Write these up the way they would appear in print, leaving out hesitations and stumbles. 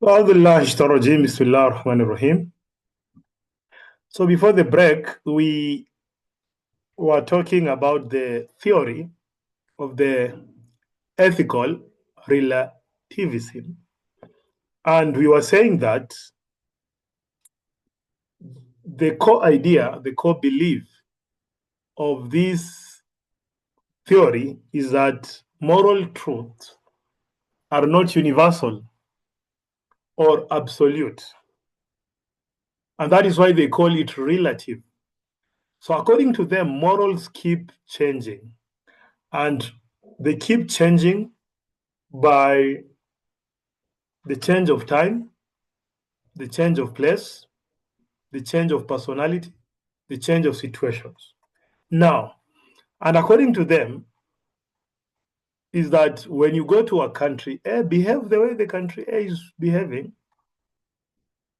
أعوذ بالله الشيطان الرجيم بسم الله الرحمن الرحيم. So before the break, we were talking about the theory of the ethical relativism. And we were saying that the core idea, the core belief of this theory is that moral truths are not universal or absolute. And that is why they call it relative. So according to them, morals keep changing. And they keep changing by the change of time, the change of place, the change of personality, the change of situations. Now, and according to them, is that when you go to a country A, behave the way the country A is behaving.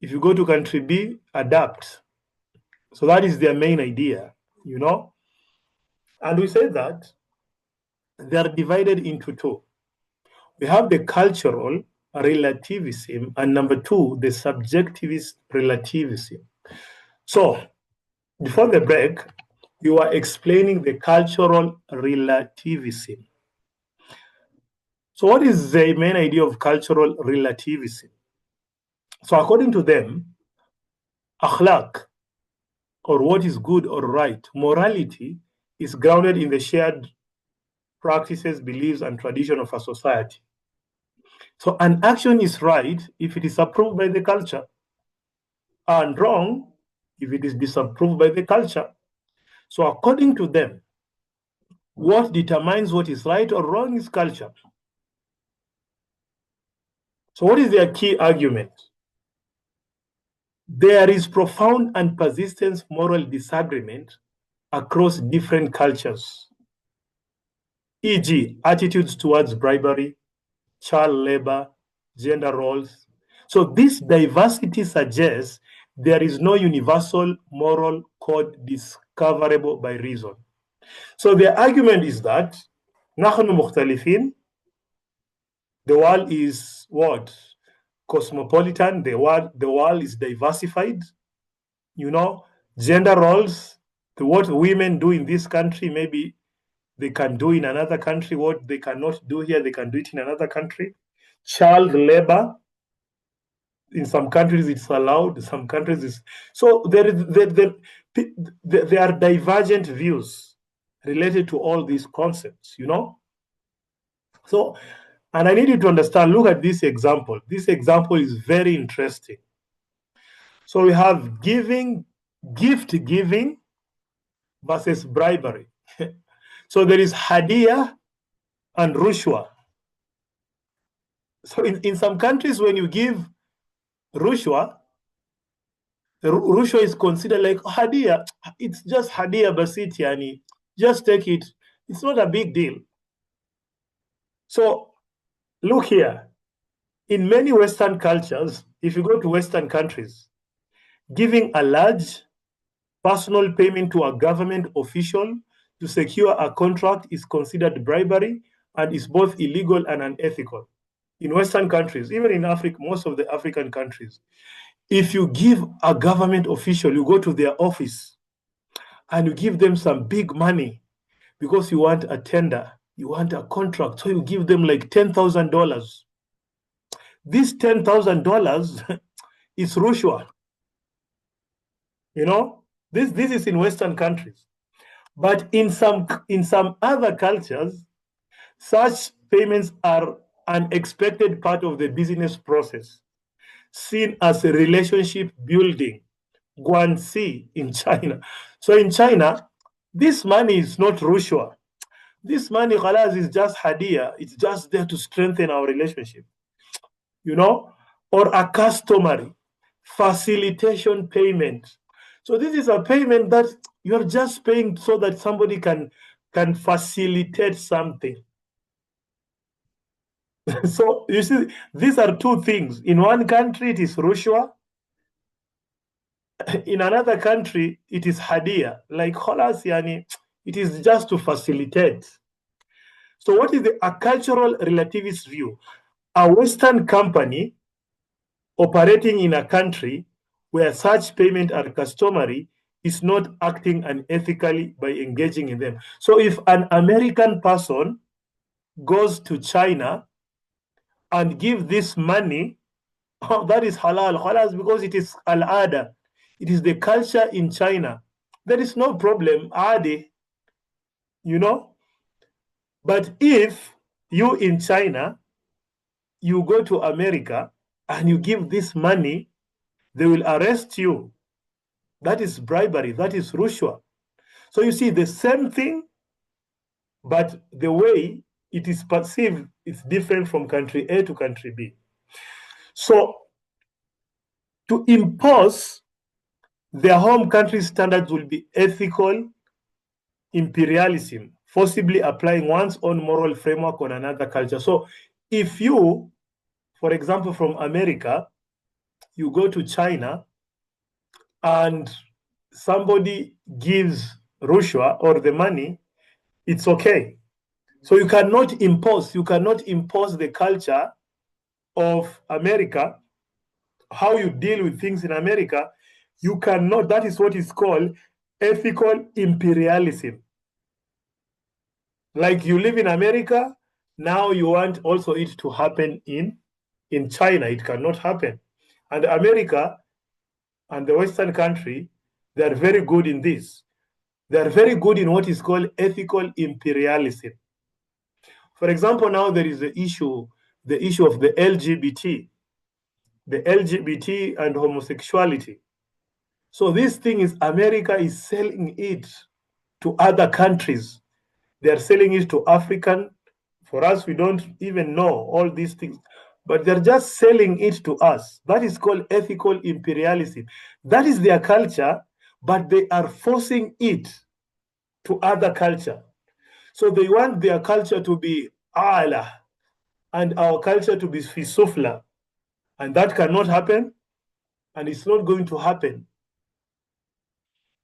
If you go to country B, adapt. So that is their main idea, you know? And we say that they are divided into two. We have the cultural relativism, and number two, the subjectivist relativism. So, before the break, we were explaining the cultural relativism. So, what is the main idea of cultural relativism? So, according to them, akhlaq, or what is good or right, morality, is grounded in the shared practices, beliefs, and tradition of a society. So, an action is right if it is approved by the culture, and wrong if it is disapproved by the culture. So, according to them, what determines what is right or wrong is culture. So, what is their key argument? There is profound and persistent moral disagreement across different cultures, e.g., attitudes towards bribery, child labor, gender roles. So, this diversity suggests there is no universal moral code discoverable by reason. So, their argument is that نحن مختلفين, the world is what? Cosmopolitan, the world is diversified, you know, gender roles, what women do in this country, maybe they can do in another country, what they cannot do here, they can do it in another country. Child labor, in some countries it's allowed, in some countries it's so there are divergent views related to all these concepts, you know. So, and I need you to understand, look at this example. This example is very interesting. So we have gift giving versus bribery. So there is hadiah and rushwa. So in some countries, when you give rushwa, rushwa is considered like hadiah. It's just hadiah basit, yani. Just take it. It's not a big deal. So look here. In many Western cultures, if you go to Western countries, giving a large personal payment to a government official to secure a contract is considered bribery and is both illegal and unethical. In Western countries, even in Africa, most of the African countries, if you give a government official, you go to their office and you give them some big money because you want a tender, you want a contract, so you give them like $10,000. This $10,000 is rushwa. You know, this is in Western countries. But in some other cultures, such payments are an expected part of the business process, seen as a relationship building. Guanxi in China. So in China, this money is not rushwa. This money, khalas, is just hadia. It's just there to strengthen our relationship, you know, or a customary facilitation payment. So this is a payment that you're just paying so that somebody can facilitate something. So you see, these are two things. In one country, it is rushwa. In another country, it is hadia. Like khalas, yani, it is just to facilitate. So what is a cultural relativist view? A Western company operating in a country where such payments are customary is not acting unethically by engaging in them. So if an American person goes to China and give this money, oh, that is halal. Halal because it is al-ada. It is the culture in China. There is no problem, adi, you know. But if you in China, you go to America and you give this money, they will arrest you. That is bribery. That is rushwa. So you see the same thing, but the way it is perceived is different from country A to country B. So to impose their home country standards will be ethical imperialism, forcibly applying one's own moral framework on another culture. So if you, for example, from America, you go to China and somebody gives rushwa or the money, it's okay. So you cannot impose the culture of America, how you deal with things in America. You cannot. That is what is called ethical imperialism. Like you live in America, now you want also it to happen in China. It cannot happen. And America and the Western country, they are very good in this. They are very good in what is called ethical imperialism. For example, now there is the issue of the LGBT and homosexuality. So this thing is America is selling it to other countries. They are selling it to African. For us, we don't even know all these things, but they're just selling it to us. That is called ethical imperialism. That is their culture, but they are forcing it to other culture. So they want their culture to be ala and our culture to be fisufla. And that cannot happen, and it's not going to happen.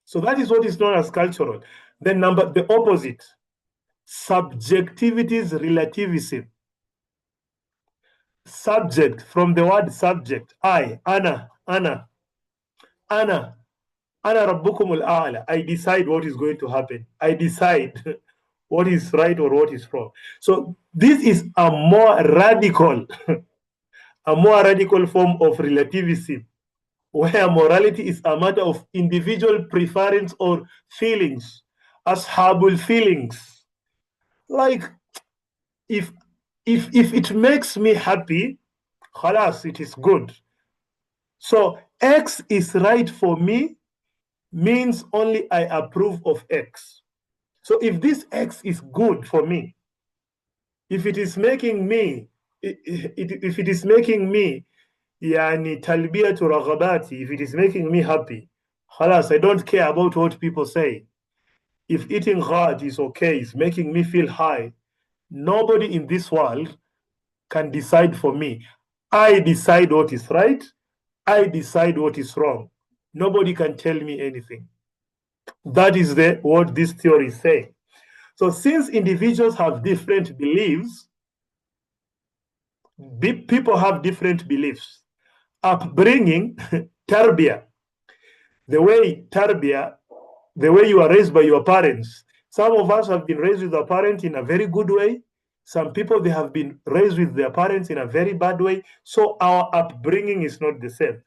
So that is what is known as cultural. Then the opposite, subjectivity's relativism. Subject, from the word subject, I, Ana Rabbukumul A'la. I decide what is going to happen. I decide what is right or what is wrong. So this is a more radical form of relativism, where morality is a matter of individual preference or feelings, ashabul feelings. Like if it makes me happy, khalas, it is good. So X is right for me means only I approve of X. So if this X is good for me, if it is making me, if it is making me, yani talbiyatu raghabati, if it is making me happy, khalas, I don't care about what people say. If eating hard is okay, it's making me feel high, nobody in this world can decide for me. I decide what is right. I decide what is wrong. Nobody can tell me anything. That is what this theory is saying. So since individuals have different beliefs, people have different beliefs. Upbringing, tarbiyah, the way you are raised by your parents. Some of us have been raised with our parents in a very good way. Some people, they have been raised with their parents in a very bad way. So our upbringing is not the same.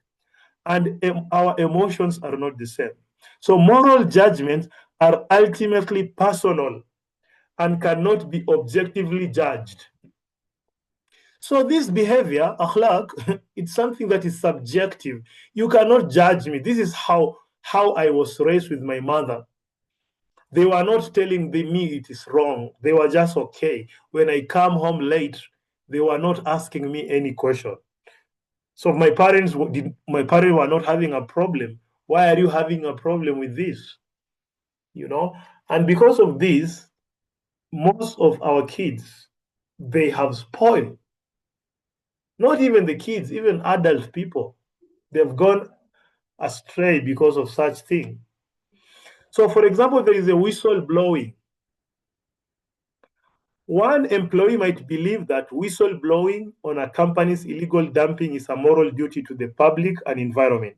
And our emotions are not the same. So moral judgments are ultimately personal and cannot be objectively judged. So this behavior, akhlaq, it's something that is subjective. You cannot judge me. This is how I was raised with my mother. They were not telling me it is wrong. They were just okay. When I come home late, they were not asking me any question. So my parents were not having a problem. Why are you having a problem with this? You know? And because of this, most of our kids, they have spoiled. Not even the kids, even adult people, they've gone astray because of such thing. So, for example, there is a whistle blowing. One employee might believe that whistleblowing on a company's illegal dumping is a moral duty to the public and environment.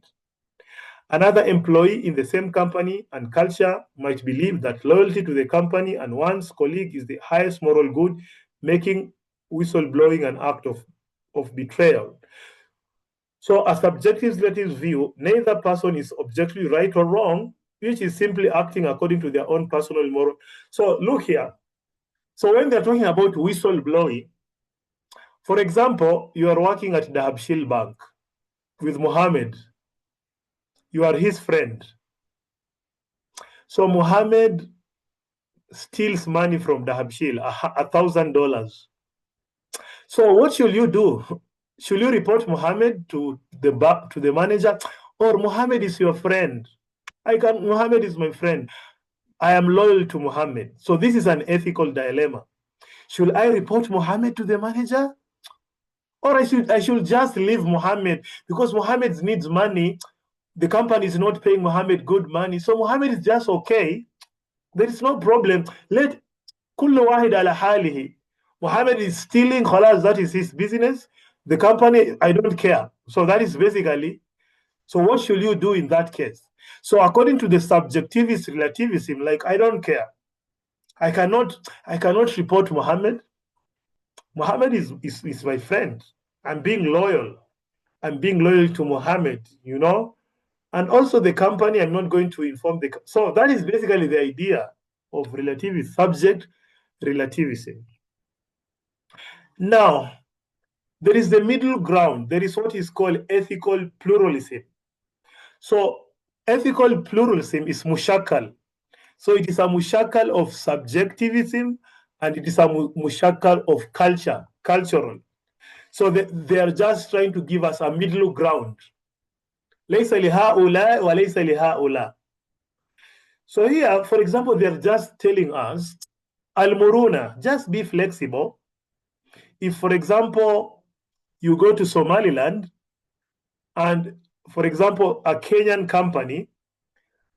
Another employee in the same company and culture might believe that loyalty to the company and one's colleague is the highest moral good, making whistleblowing an act of betrayal. So a subjective relative view, neither person is objectively right or wrong, which is simply acting according to their own personal moral. So look here. So when they're talking about whistleblowing, for example, you are working at Dahabshil Bank with Mohammed. You are his friend. So Mohammed steals money from Dahabshil, $1,000. So what should you do? Should you report Mohammed to the manager, or Mohammed is your friend? Mohammed is my friend. I am loyal to Mohammed. So this is an ethical dilemma. Should I report Mohammed to the manager? Or I should just leave Mohammed, because Mohammed needs money. The company is not paying Mohammed good money. So Mohammed is just okay. There is no problem. Let kullu wahid ala halihi. Mohammed is stealing, khalas, that is his business. The company, I don't care. So that is basically, so what should you do in that case? So according to the subjectivist relativism, like, I don't care. I cannot report Mohammed. Mohammed is my friend. I'm being loyal. I'm being loyal to Mohammed, you know? And also the company, I'm not going to inform the... So that is basically the idea of relativist subject relativism. Now, there is the middle ground. There is what is called ethical pluralism. So ethical pluralism is mushakal. So it is a mushakal of subjectivism, and it is a mushakal of cultural. So they are just trying to give us a middle ground. ليس لهؤلاء وليس لهؤلاء. So here, for example, they're just telling us, al-muruna, just be flexible. If, for example, you go to Somaliland, and, for example, a Kenyan company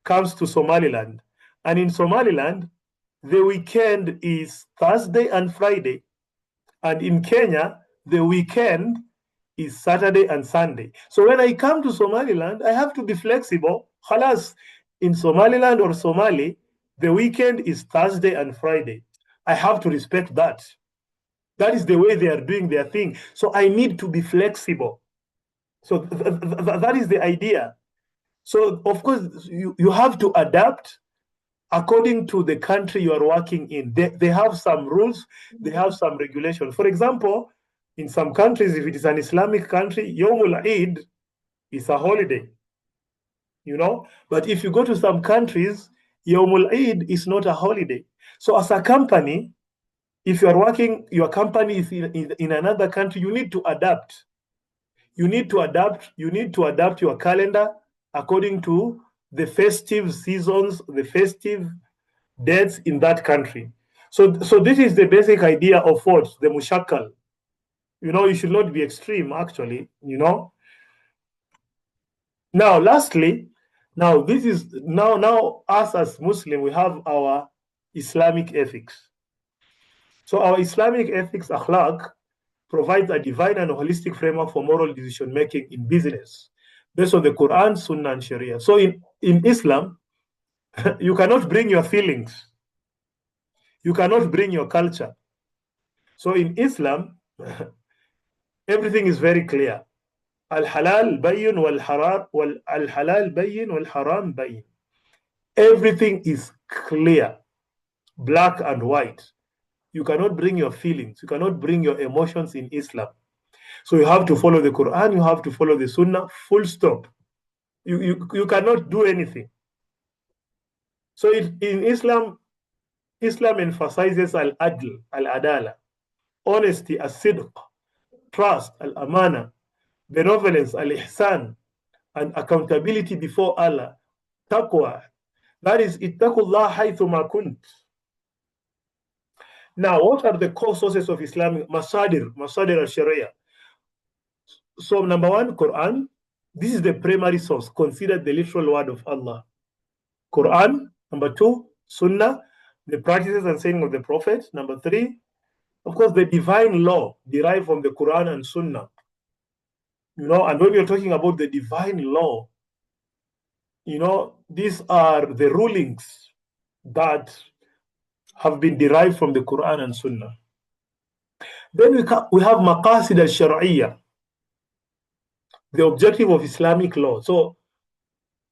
comes to Somaliland, and in Somaliland, the weekend is Thursday and Friday, and in Kenya, the weekend is Saturday and Sunday. So when I come to Somaliland, I have to be flexible. Khalas, in Somaliland or Somali, the weekend is Thursday and Friday. I have to respect that. That is the way they are doing their thing. So I need to be flexible. So that is the idea. So of course, you have to adapt according to the country you are working in. They have some rules, they have some regulations. For example, in some countries, if it is an Islamic country, Yawmul Eid is a holiday, you know. But if you go to some countries, Yawmul Eid is not a holiday. So as a company, if you are working, your company is in another country, you need to adapt. You need to adapt your calendar according to the festive seasons, the festive dates in that country. So this is the basic idea of what? The mushakal. You know, you should not be extreme, actually, you know. Now, lastly, now this is, now us as Muslim, we have our Islamic ethics. So our Islamic ethics, akhlaq, provides a divine and holistic framework for moral decision-making in business, based on the Quran, Sunnah, and Sharia. So in Islam, you cannot bring your feelings. You cannot bring your culture. So in Islam, everything is very clear. Al-halal bayyin wal-haram, al-halal bayyin wal-haram bayyin. Everything is clear, black and white. You cannot bring your feelings. You cannot bring your emotions in Islam. So you have to follow the Quran. You have to follow the Sunnah. Full stop. You cannot do anything. So in Islam, Islam emphasizes al-adl, al-adala, honesty, as-sidq, trust, al-amana, benevolence, al-ihsan, and accountability before Allah, taqwa. That is, ittaqullah haythuma kunt. Now, what are the core sources of Islamic masadir al-sharia? So number one, Quran. This is the primary source, considered the literal word of Allah. Quran. Number two, Sunnah, the practices and saying of the Prophet. Number three, Of course, the divine law derived from the Quran and Sunnah. And when you're talking about the divine law, these are the rulings that have been derived from the Quran and Sunnah. Then we have maqasid al-shar'iyya, the objective of Islamic law. So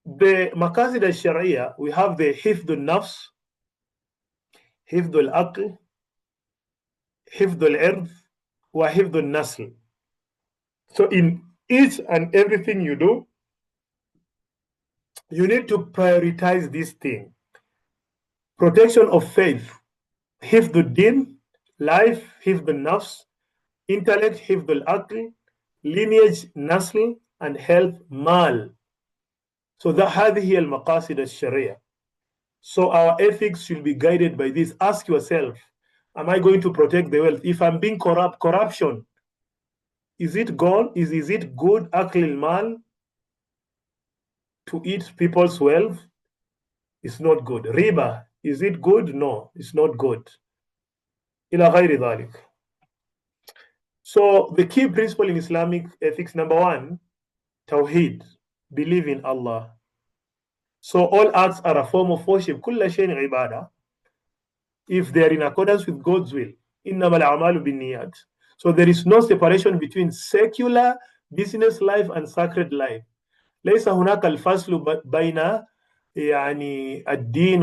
the maqasid al-shar'iyya, we have the hifd al-nafs, hifd al-aql, hifd al-ird, wa hifd al-nasl. So in each and everything you do, you need to prioritize this thing. Protection of faith, hifd al-din, life, hifd al-nafs, intellect, hifd al-aql, lineage, nasl, and health, mal. So هذه المقاصد الشرعية. So our ethics should be guided by this. Ask yourself, am I going to protect the wealth? If I'm being corruption, is it good? Is it good, akil mal, to eat people's wealth? It's not good. Riba, is it good? No, it's not good. إلى غير ذلك. So the key principle in Islamic ethics, number one, Tawheed, believe in Allah. So all acts are a form of worship. كل شيء عبادة, if they are in accordance with God's will. إنما الأعمال بالنيات. So there is no separation between secular business life and sacred life. ليس هناك الفصل بين يعني الدين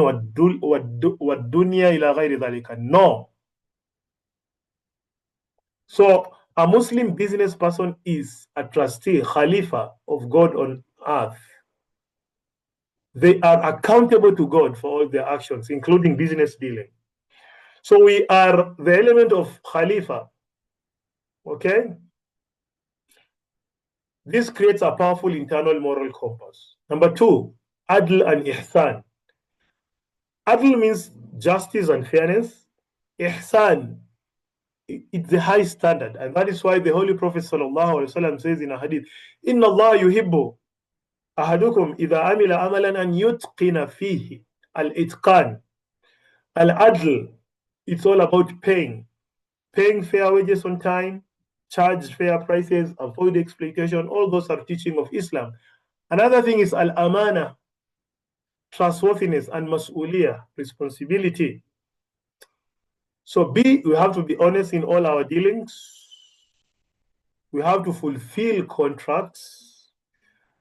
والدنيا إلى غير ذلك. No. So a Muslim business person is a trustee, Khalifa of God on earth. They are accountable to God for all their actions, including business dealing. So we are the element of Khalifa. Okay? This creates a powerful internal moral compass. Number two, Adl and Ihsan. Adl means justice and fairness. Ihsan, it's the high standard. And that is why the Holy Prophet ﷺ says in a hadith, Inna Allah yuhibbu ahadukum idha amila amalan an yutqina fihi. Al-itqan. Al-adl, it's all about paying fair wages on time, charge fair prices, avoid exploitation. All those are teaching of Islam. Another thing is al-amana, trustworthiness, and mas'uliyah, responsibility. So we have to be honest in all our dealings. We have to fulfill contracts.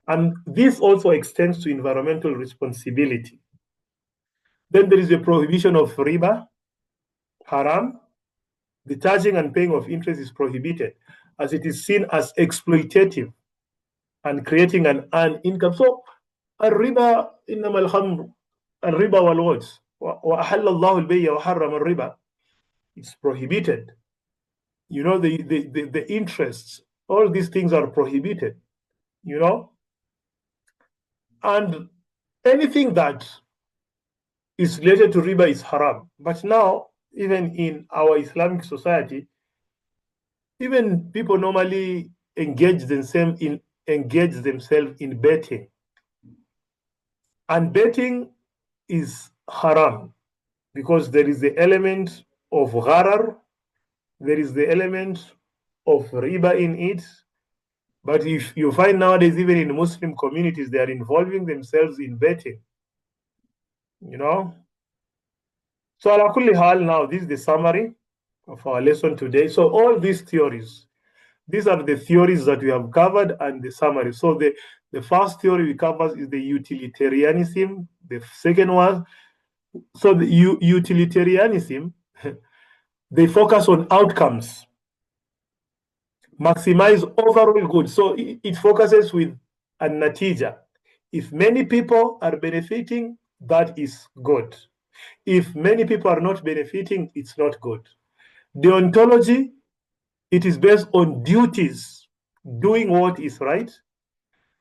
And this also extends to environmental responsibility. Then there is a prohibition of riba, haram. The charging and paying of interest is prohibited, as it is seen as exploitative and creating an earned income. So, الربا إنما الخمر الربا والغش وأحل الله البيع وحرم الربا. It's prohibited. The interests, all these things are prohibited. And anything that is related to riba is haram. But now, even in our Islamic society, even people normally engage themselves in betting. And betting is haram because there is the element of gharar, there is the element of riba in it. But if you find nowadays, even in Muslim communities, they are involving themselves in betting. So ala kulli hal, now this is the summary of our lesson today. So all these theories, these are the theories that we have covered and the summary. So the first theory we covered is the utilitarianism. The second one, so the utilitarianism, they focus on outcomes, maximize overall good. So it focuses with a natija. If many people are benefiting, that is good. If many people are not benefiting, it's not good. Deontology, it is based on duties, doing what is right.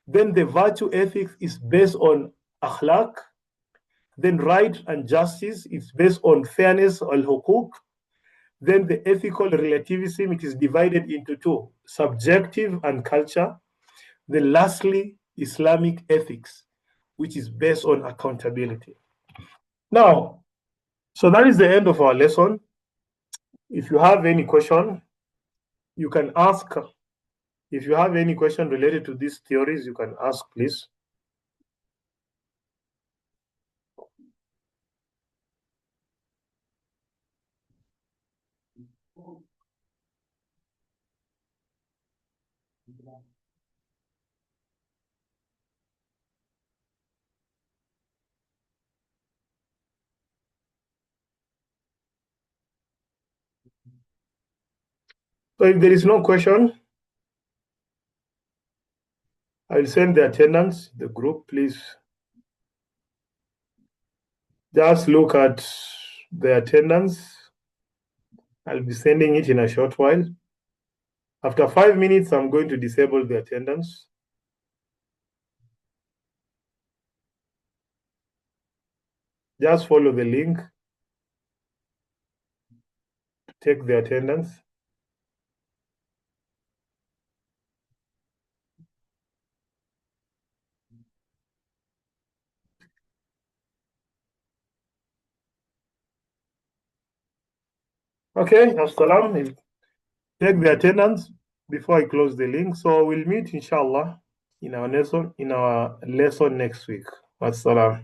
Then the virtue ethics is based on akhlaq. Then right and justice is based on fairness, al-hukuk. Then the ethical relativism, it is divided into two, subjective and culture. Then lastly, Islamic ethics, which is based on accountability. Now, so that is the end of our lesson. If you have any question, you can ask. If you have any question related to these theories, you can ask, please. So if there is no question, I'll send the attendance, the group, please. Just look at the attendance. I'll be sending it in a short while. After 5 minutes, I'm going to disable the attendance. Just follow the link, take the attendance. Okay, Assalam. Take the attendance before I close the link. So we'll meet, inshallah, in our lesson next week. Assalam.